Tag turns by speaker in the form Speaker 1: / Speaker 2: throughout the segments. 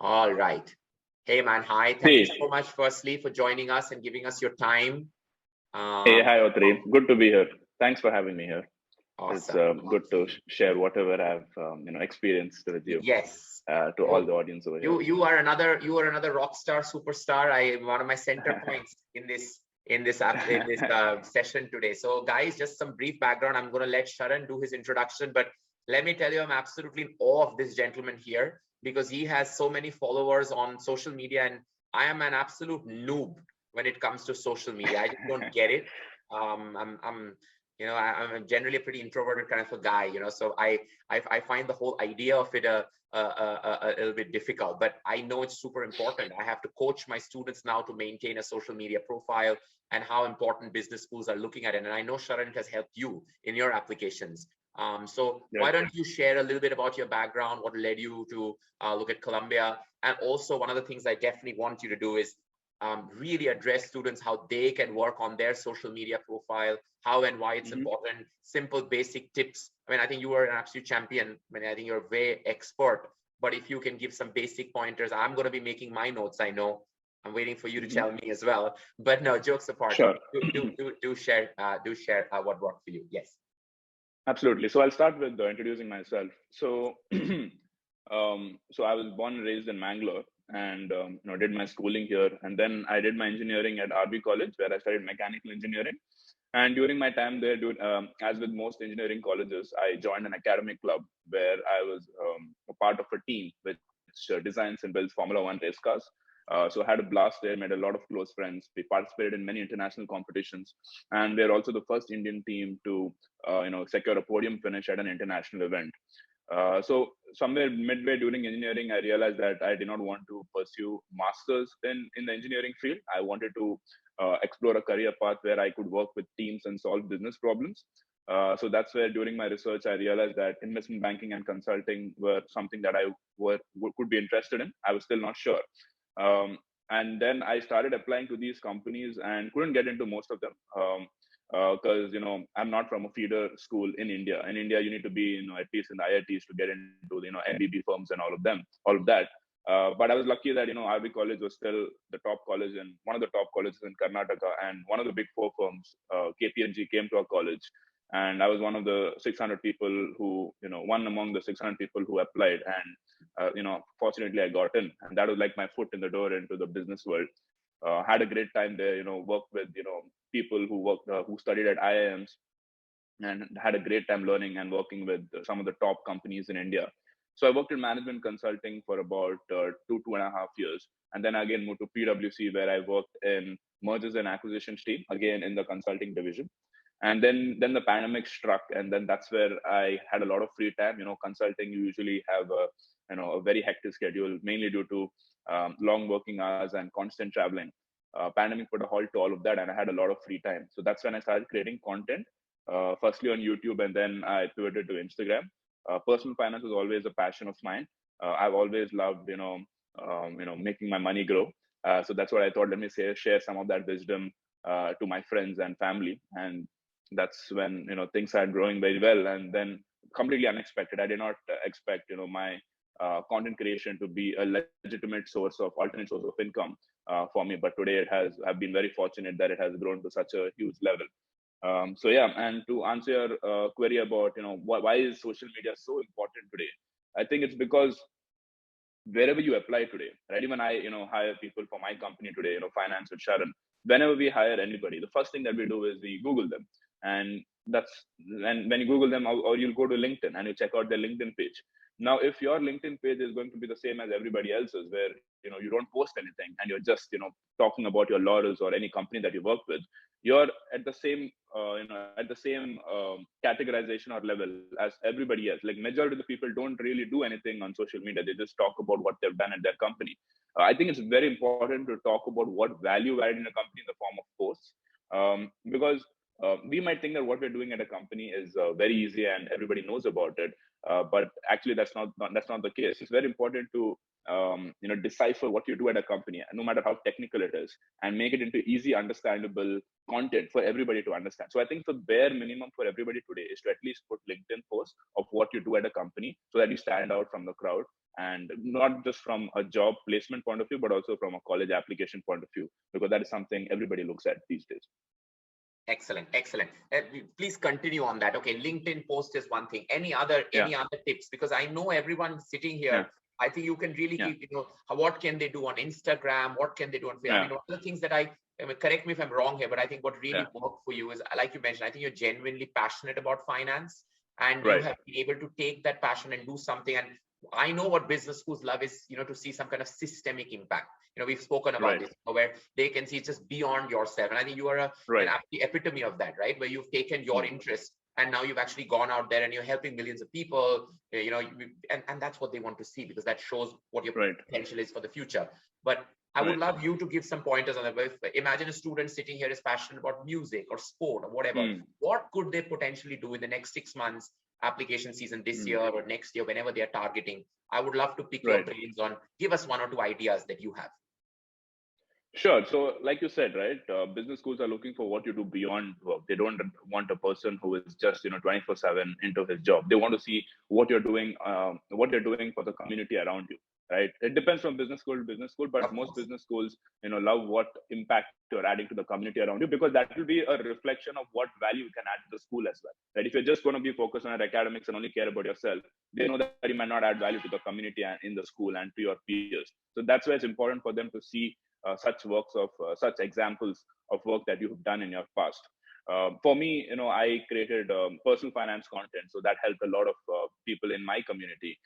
Speaker 1: All right. Hey, man. Hi. Thank you so much, firstly, for joining us and giving us your time.
Speaker 2: Hey, hi, Autrri. Good to be here. Thanks for having me here.
Speaker 1: Awesome.
Speaker 2: It's good to share whatever I've experienced with you.
Speaker 1: Yes.
Speaker 2: To all the audience over here.
Speaker 1: You are another rock star, superstar. One of my center points in this session today. So, guys, just some brief background. I'm going to let Sharan do his introduction, but let me tell you, I'm absolutely in awe of this gentleman here because he has so many followers on social media, and I am an absolute noob when it comes to social media. I just don't get it. I'm generally a pretty introverted kind of a guy, so I find the whole idea of it a little bit difficult, but I know it's super important. I have to coach my students now to maintain a social media profile and how important business schools are looking at it. And I know, Sharan, it has helped you in your applications. Why don't you share a little bit about your background, what led you to look at Columbia? And also, one of the things I definitely want you to do is really address students how they can work on their social media profile, how and why it's important, simple basic tips. I mean, I think you are an absolute champion. I mean, I think you're very expert, but if you can give some basic pointers, I'm going to be making my notes. I know I'm waiting for you to tell me as well, but no, jokes apart,
Speaker 2: sure.
Speaker 1: do share what worked for you. Yes.
Speaker 2: Absolutely. So I'll start with introducing myself. So, so I was born and raised in Mangalore, and did my schooling here, and then I did my engineering at RB College, where I studied mechanical engineering. And during my time there, as with most engineering colleges, I joined an academic club where I was a part of a team which designs and builds Formula One race cars. So I had a blast there, made a lot of close friends. We participated in many international competitions, and we're also the first Indian team to secure a podium finish at an international event. So somewhere midway during engineering, I realized that I did not want to pursue masters in the engineering field. I wanted to explore a career path where I could work with teams and solve business problems. So that's where during my research, I realized that investment banking and consulting were something that I could be interested in. I was still not sure. And then I started applying to these companies and couldn't get into most of them. Because I'm not from a feeder school in India. In India, you need to be at least in the IITs to get into MBB firms and all of that. But I was lucky that RB College was still the top college and one of the top colleges in Karnataka, and one of the big four firms, KPMG, came to our college, and I was one of the 600 people who one among the 600 people who applied, and fortunately I got in, and that was like my foot in the door into the business world. Had a great time there, worked with people who studied at IIMs, and had a great time learning and working with some of the top companies in India. So I worked in management consulting for about 2.5 years, and then again moved to PwC, where I worked in mergers and acquisitions team, again in the consulting division. And then the pandemic struck, and then that's where I had a lot of free time. Consulting, you usually have a very hectic schedule, mainly due to long working hours and constant traveling. Pandemic put a halt to all of that, and I had a lot of free time. So that's when I started creating content, firstly on YouTube, and then I pivoted to Instagram. Personal finance was always a passion of mine. I've always loved, making my money grow. So that's what I thought. Let me share some of that wisdom to my friends and family, and that's when things started growing very well. And then completely unexpected. I did not expect my content creation to be a legitimate alternate source of income for me. But today I've been very fortunate that it has grown to such a huge level. So yeah, and to answer your query about why is social media so important today, I think it's because wherever you apply today, right? Even I hire people for my company today, finance with Sharan. Whenever we hire anybody, the first thing that we do is we Google them, and when you Google them, or you'll go to LinkedIn and you check out their LinkedIn page. Now, if your LinkedIn page is going to be the same as everybody else's, where you don't post anything and you're just talking about your laurels or any company that you work with, you're at the same categorization or level as everybody else. Like, majority of the people don't really do anything on social media. They just talk about what they've done at their company. I think it's very important to talk about what value added in a company in the form of posts, because we might think that what we're doing at a company is very easy and everybody knows about it, but actually that's not the case. It's very important to decipher what you do at a company, no matter how technical it is, and make it into easy, understandable content for everybody to understand. So I think the bare minimum for everybody today is to at least put LinkedIn posts of what you do at a company so that you stand out from the crowd, and not just from a job placement point of view, but also from a college application point of view, because that is something everybody looks at these days.
Speaker 1: Excellent, excellent. Please continue on that. Okay, LinkedIn post is one thing. Any other tips? Because I know everyone sitting here, I think you can really keep, what can they do on Instagram? What can they do on Facebook? I mean, one of the things that correct me if I'm wrong here, but I think what really worked for you is, like you mentioned, I think you're genuinely passionate about finance, and you have been able to take that passion and do something. And I know what business schools love is, to see some kind of systemic impact. We've spoken about this, where they can see it's just beyond yourself. And I think you are an epitome of that, right? Where you've taken your interest and now you've actually gone out there and you're helping millions of people, and that's what they want to see, because that shows what your potential is for the future. But I would love you to give some pointers on that. Imagine a student sitting here is passionate about music or sport or whatever. What could they potentially do in the next 6 months, application season this year or next year, whenever they're targeting? I would love to pick your brains on, give us 1 or 2 ideas that you have.
Speaker 2: Sure. So like you said, business schools are looking for what you do beyond work. They don't want a person who is just 24/7 into his job. They want to see what you're doing for the community around you. Right. It depends from business school to business school, but most business schools, love what impact you're adding to the community around you, because that will be a reflection of what value you can add to the school as well. Right. If you're just going to be focused on academics and only care about yourself, they know that you might not add value to the community and in the school and to your peers. So that's why it's important for them to see such examples of work that you have done in your past. For me, I created personal finance content, so that helped a lot of people in my community.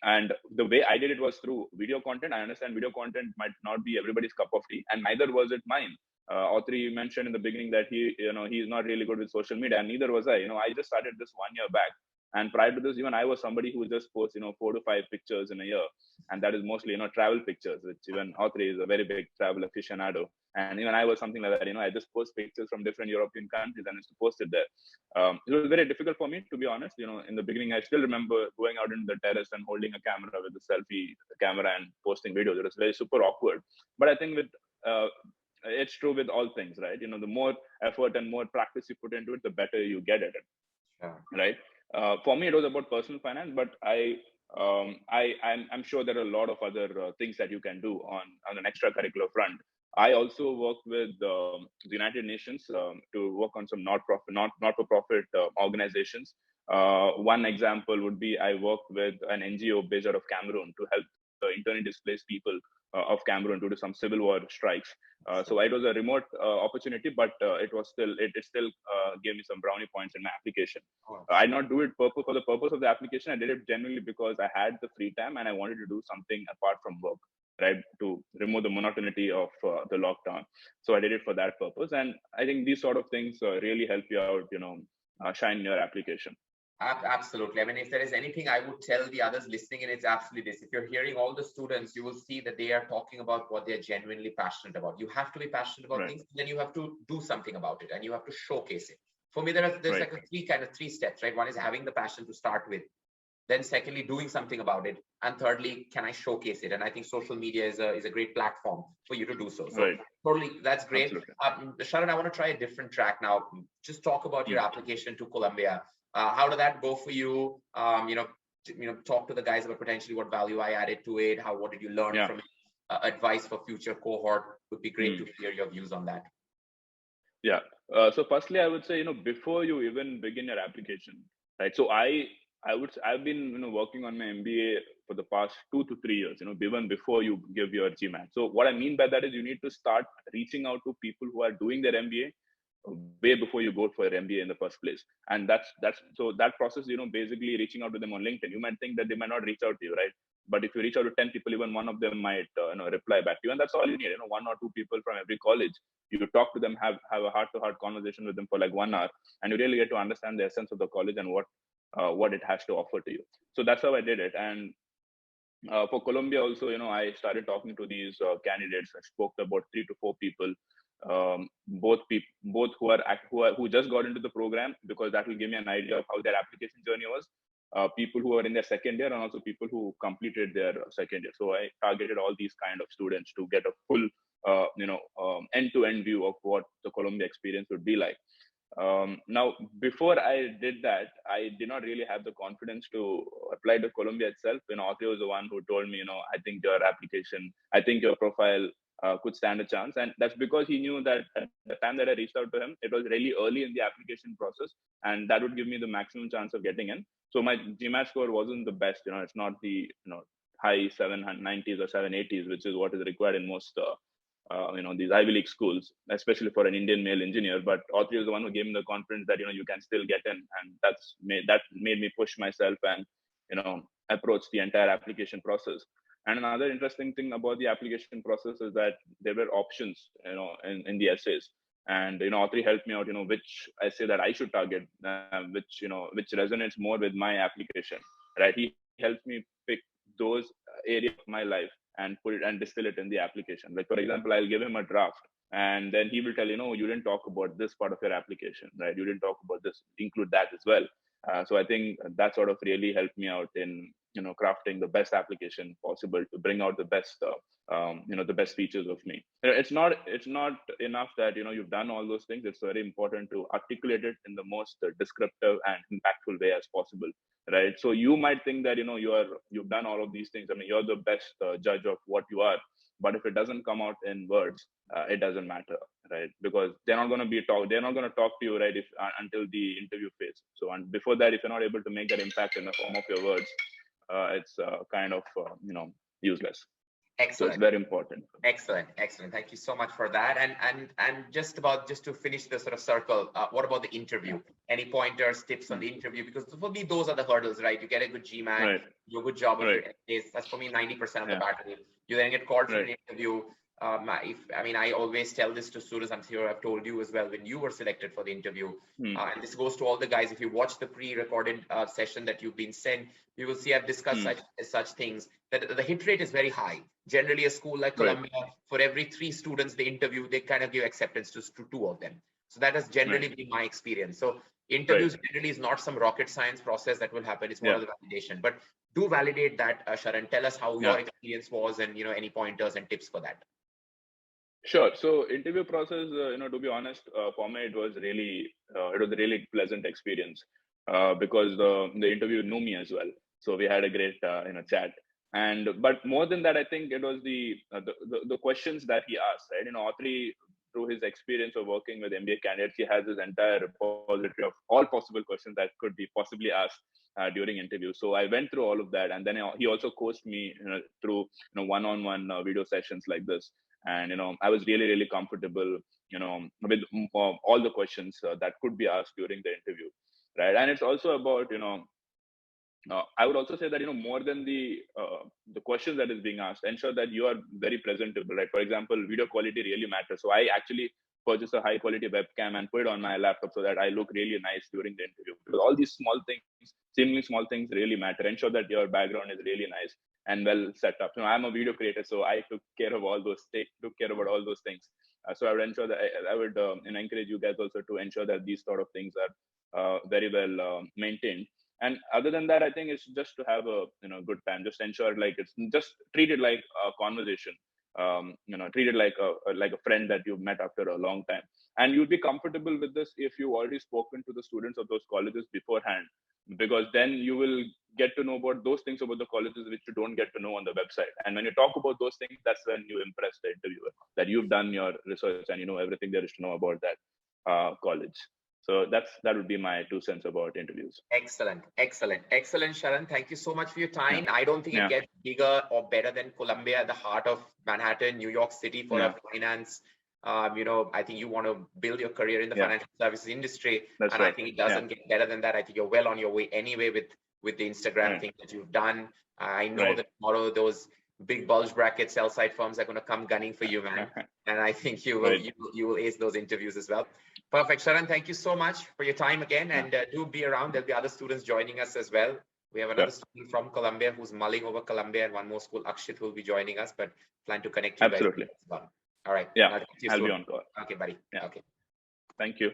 Speaker 2: And the way I did it was through video content. I understand video content might not be everybody's cup of tea, and neither was it mine. Autrri mentioned in the beginning that he's not really good with social media, and neither was I. I just started this 1 year back. And prior to this, even I was somebody who just posts, 4 to 5 pictures in a year. And that is mostly, travel pictures, which even Autrri is a very big travel aficionado. And even I was something like that, I just post pictures from different European countries and used to post it there. It was very difficult for me, to be honest. In the beginning, I still remember going out into the terrace and holding a camera with a selfie camera and posting videos. It was very super awkward. But I think it's true with all things, right? The more effort and more practice you put into it, the better you get at it, right? For me, it was about personal finance, but I'm sure there are a lot of other things that you can do on an extracurricular front. I also worked with the United Nations to work on some not-for-profit organizations. One example would be I worked with an NGO based out of Cameroon to help the internally displaced people of Cameroon due to some civil war strikes. So it was a remote opportunity, but it still gave me some brownie points in my application. I did not do it for the purpose of the application. I did it genuinely because I had the free time and I wanted to do something apart from work, right, to remove the monotony of the lockdown. So I did it for that purpose. And I think these sort of things really help you out, shine in your application.
Speaker 1: Absolutely. I mean, if there is anything I would tell the others listening, and it's absolutely this: if you're hearing all the students, you will see that they are talking about what they're genuinely passionate about. You have to be passionate about things, then you have to do something about it, and you have to showcase it. For me, there's like three steps, right? One is having the passion to start with. Then secondly, doing something about it. And thirdly, can I showcase it? And I think social media is a great platform for you to do so. So totally, that's great. Sharan, I want to try a different track now. Just talk about your application to Columbia. How did that go for you? Talk to the guys about potentially what value I added to it. What did you learn from it? Advice for future cohort would be great to hear your views on that.
Speaker 2: Yeah. So firstly, I would say, before you even begin your application, right? So I've been working on my MBA for the past 2 to 3 years, even before you give your GMAT. So what I mean by that is you need to start reaching out to people who are doing their MBA way before you go for your MBA in the first place. And so that process, basically reaching out to them on LinkedIn. You might think that they might not reach out to you, right? But if you reach out to 10 people, even one of them might reply back to you. And that's all you need, 1 or 2 people from every college. You talk to them, have a heart-to-heart conversation with them for like 1 hour, and you really get to understand the essence of the college and what it has to offer to you. So that's how I did it. And for Columbia also, I started talking to these candidates. I spoke to about 3 to 4 people, both who just got into the program, because that will give me an idea of how their application journey was. people who are in their second year and also people who completed their second year. So I targeted all these kind of students to get a full, end-to-end view of what the Colombia experience would be like. Now, before I did that, I did not really have the confidence to apply to Colombia itself. Autrri was the one who told me, I think your profile could stand a chance. And that's because he knew that at the time that I reached out to him, it was really early in the application process, and that would give me the maximum chance of getting in. So my GMAT score wasn't the best. It's not the high 790s or 780s, which is what is required in most these Ivy League schools, especially for an Indian male engineer. But Autrri is the one who gave me the confidence that you can still get in, and that made me push myself and approach the entire application process. And another interesting thing about the application process is that there were options, in the essays, and Autrri helped me out, which essay that I should target, which resonates more with my application, right? He helped me pick those areas of my life and put it and distill it in the application. Like, for example, I'll give him a draft, and then he will tell, you didn't talk about this part of your application, right? You didn't talk about this, include that as well. So I think that sort of really helped me out in crafting the best application possible to bring out the best the best features of me. It's not enough that you've done all those things. It's very important to articulate it in the most descriptive and impactful way as possible, right? So you might think that you've done all of these things. I mean, you're the best judge of what you are, but if it doesn't come out in words, it doesn't matter, right? Because they're not going to talk to you, right, until the interview phase. So, and before that, if you're not able to make that impact in the form of your words, it's kind of useless.
Speaker 1: Excellent.
Speaker 2: So it's very important.
Speaker 1: Excellent. Thank you so much for that. And just to finish the sort of circle, what about the interview? Any pointers, tips on the interview? Because for me, those are the hurdles, right? You get a good GMAT,
Speaker 2: right.
Speaker 1: do a good job of
Speaker 2: right.
Speaker 1: it. That's for me 90% of the battle. You then get called for an interview. I always tell this to students. I'm sure I've told you as well when you were selected for the interview. And this goes to all the guys. If you watch the pre-recorded session that you've been sent, you will see I've discussed such things that the hit rate is very high. Generally, a school like Columbia, for every 3 students they interview, they kind of give acceptance to 2 of them. So that has generally been my experience. So interviews generally is not some rocket science process that will happen. It's more of the validation. But do validate that, Sharan. Tell us how your experience was, and any pointers and tips for that.
Speaker 2: Sure. So interview process, to be honest, for me it was a really pleasant experience because the interview knew me as well. So we had a great chat. But more than that, I think it was the questions that he asked, right? Autrri, through his experience of working with MBA candidates, he has this entire repository of all possible questions that could be possibly asked during interview. So I went through all of that, and then he also coached me through one-on-one video sessions like this. And I was really comfortable with all the questions that could be asked during the interview, right? And it's also about I would also say that more than the questions that is being asked, ensure that you are very presentable, right? For example, video quality really matters. So I actually purchased a high quality webcam and put it on my laptop so that I look really nice during the interview. Because all these seemingly small things really matter. Ensure that your background is really nice and well set up. I'm a video creator, so I took care of all those things. So I would ensure that I would encourage you guys also to ensure that these sort of things are very well maintained. And other than that, I think it's just to have a good time. Just ensure it's just treat it like a conversation. Treat it like a friend that you've met after a long time. And you'll be comfortable with this if you've already spoken to the students of those colleges beforehand, because then you will get to know about those things about the colleges which you don't get to know on the website. And when you talk about those things, that's when you impress the interviewer that you've done your research and you know everything there is to know about that college. So that would be my 2 cents about interviews.
Speaker 1: Excellent, Sharan. Thank you so much for your time. I don't think it gets bigger or better than Columbia at the heart of Manhattan, New York City for our finance. I think you want to build your career in the financial services industry.
Speaker 2: That's
Speaker 1: and
Speaker 2: right.
Speaker 1: I think it doesn't get better than that. I think you're well on your way anyway with the Instagram thing that you've done. I know that tomorrow those big bulge bracket sell side firms are going to come gunning for you, man. And I think you will ace those interviews as well. Perfect. Sharan, thank you so much for your time again. And do be around. There'll be other students joining us as well. We have another student from Columbia who's mulling over Columbia, and one more school, Akshit, who will be joining us, but plan to connect you
Speaker 2: Absolutely.
Speaker 1: guys as well. All right.
Speaker 2: Yeah, I'll be on call.
Speaker 1: Okay, buddy.
Speaker 2: Yeah.
Speaker 1: Okay.
Speaker 2: Thank you.